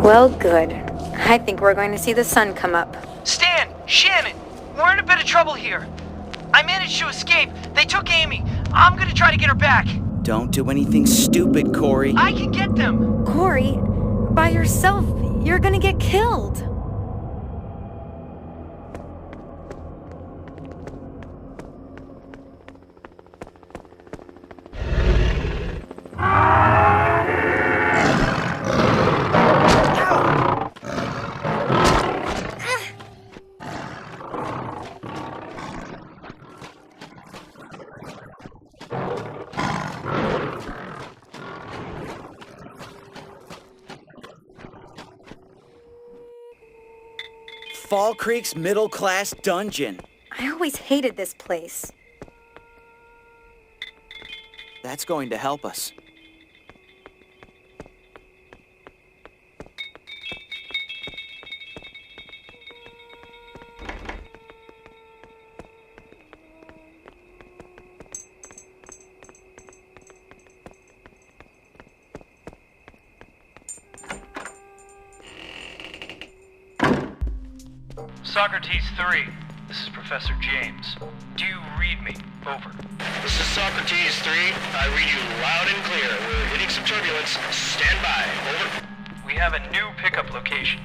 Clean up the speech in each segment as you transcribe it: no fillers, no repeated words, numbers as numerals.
Well, good. I think we're going to see the sun come up. Stan! Shannon! We're in a bit of trouble here. I managed to escape. They took Amy. I'm gonna try to get her back. Don't do anything stupid, Corey. I can get them. Corey, by yourself, you're gonna get killed. Fall Creek's middle-class dungeon. I always hated this place. That's going to help us. Socrates 3, this is Professor James. Do you read me? Over. This is Socrates 3. I read you loud and clear. We're hitting some turbulence. Stand by. Over. We have a new pickup location.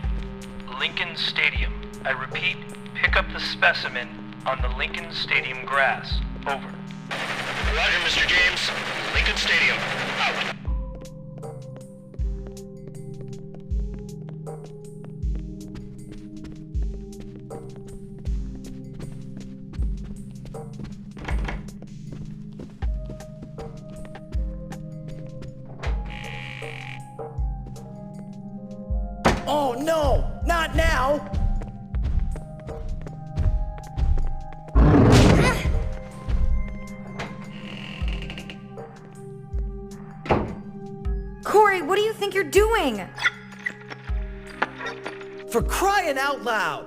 Lincoln Stadium. I repeat, pick up the specimen on the Lincoln Stadium grass. Over. Roger, Mr. James. Lincoln Stadium. Out. Oh no! Not now! Corey, what do you think you're doing? For crying out loud!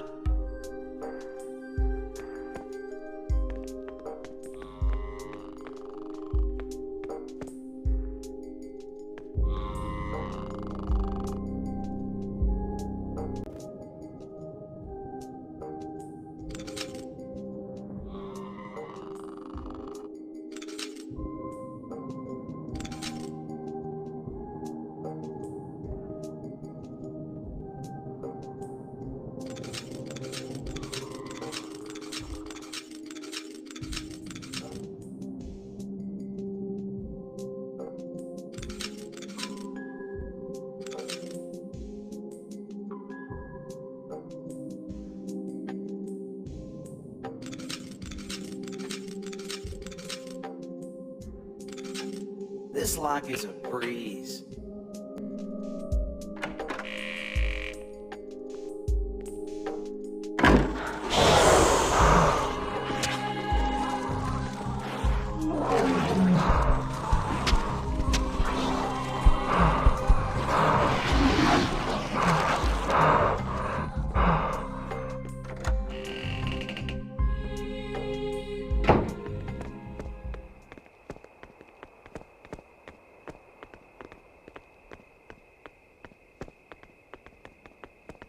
This lock is a breeze.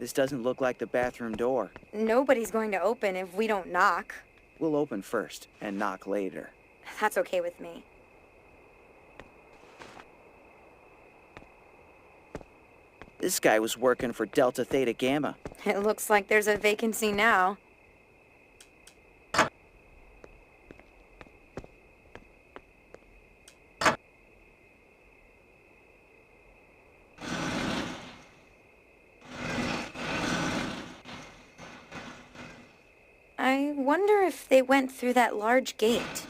This doesn't look like the bathroom door. Nobody's going to open if we don't knock. We'll open first and knock later. That's okay with me. This guy was working for Delta Theta Gamma. It looks like there's a vacancy now. I wonder if they went through that large gate.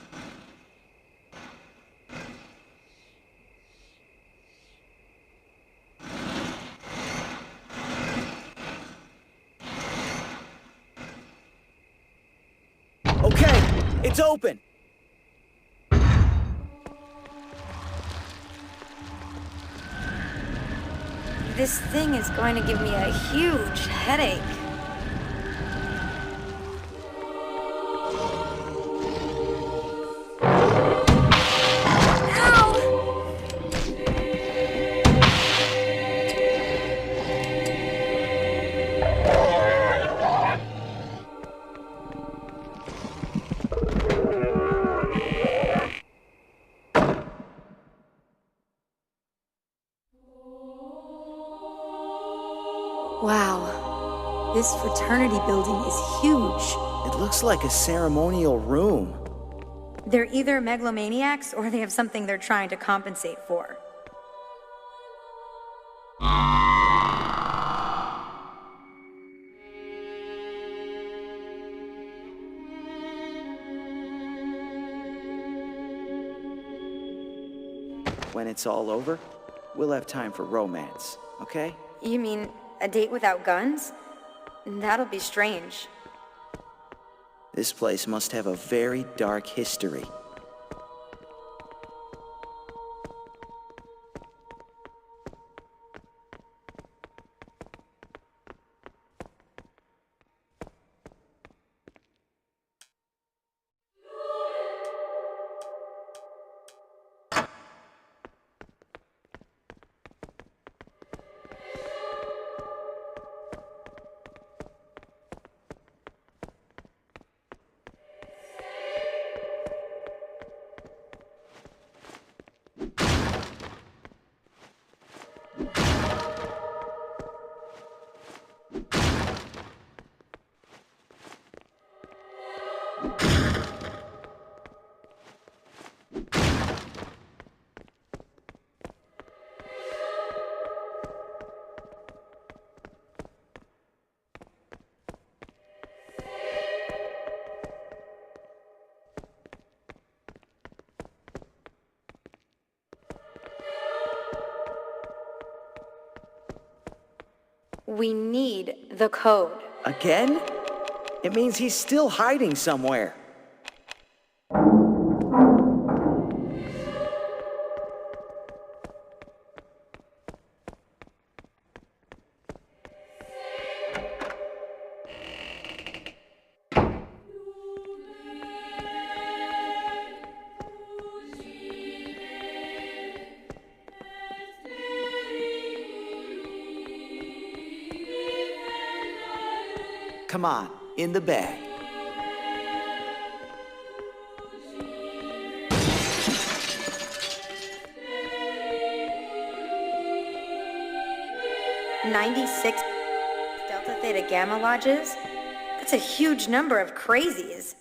Okay, it's open. This thing is going to give me a huge headache. Ow! Wow. This fraternity building is huge. It looks like a ceremonial room. They're either megalomaniacs or they have something they're trying to compensate for. When it's all over, we'll have time for romance, okay? You mean a date without guns? That'll be strange. This place must have a very dark history. We need the code. Again? It means he's still hiding somewhere. Come on, in the bag. "96 Delta Theta Gamma lodges? That's a huge number of crazies.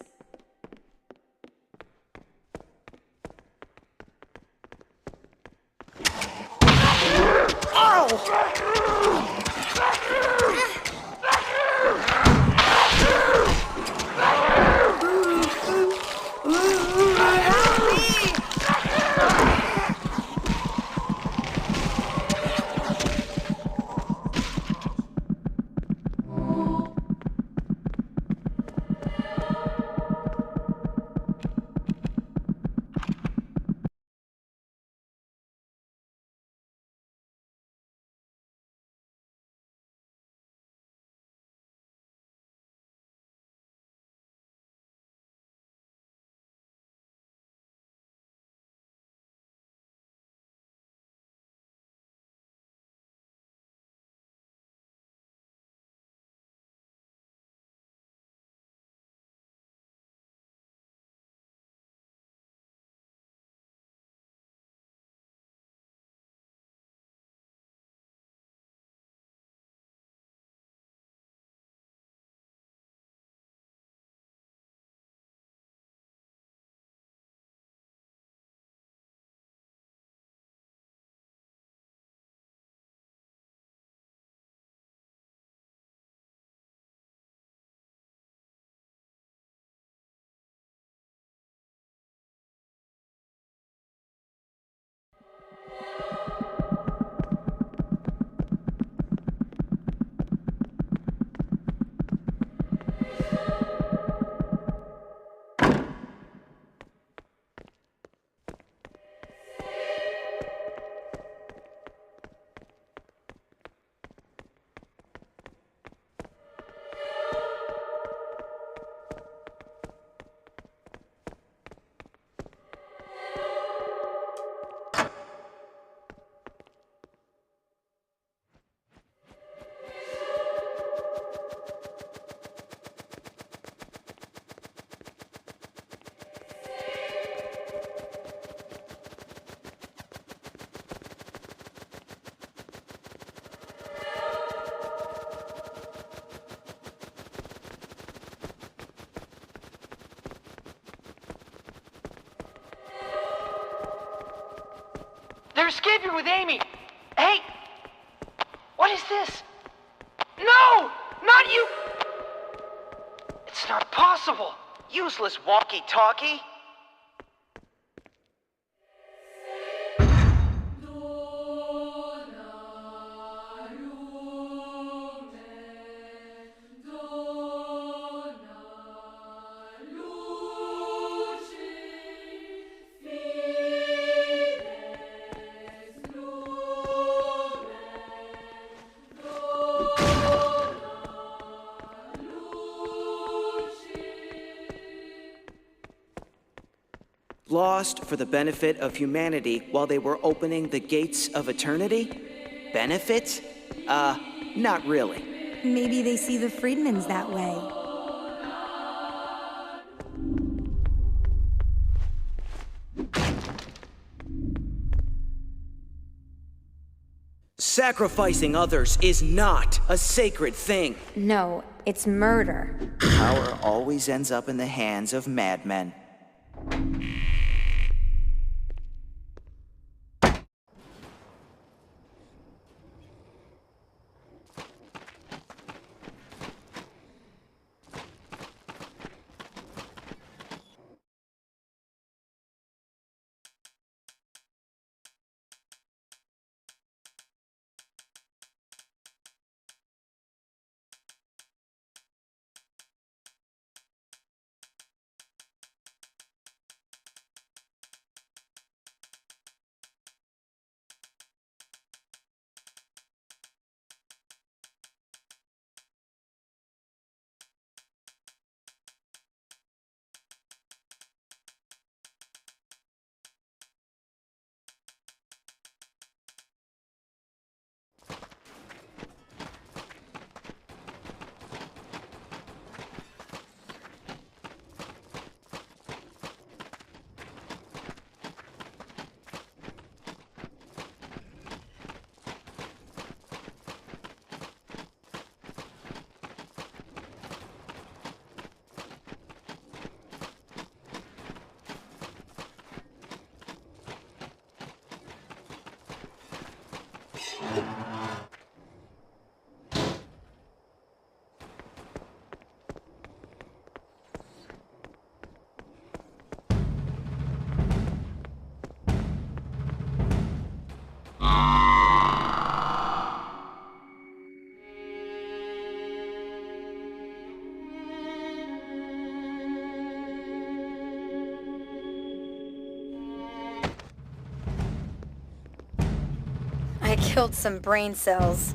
They're escaping with Amy! Hey! What is this? No! Not you! It's not possible! Useless walkie-talkie. Lost for the benefit of humanity while they were opening the gates of eternity? Benefit? Not really. Maybe they see the Friedmans that way. Sacrificing others is not a sacred thing. No, it's murder. Power always ends up in the hands of madmen. I killed some brain cells.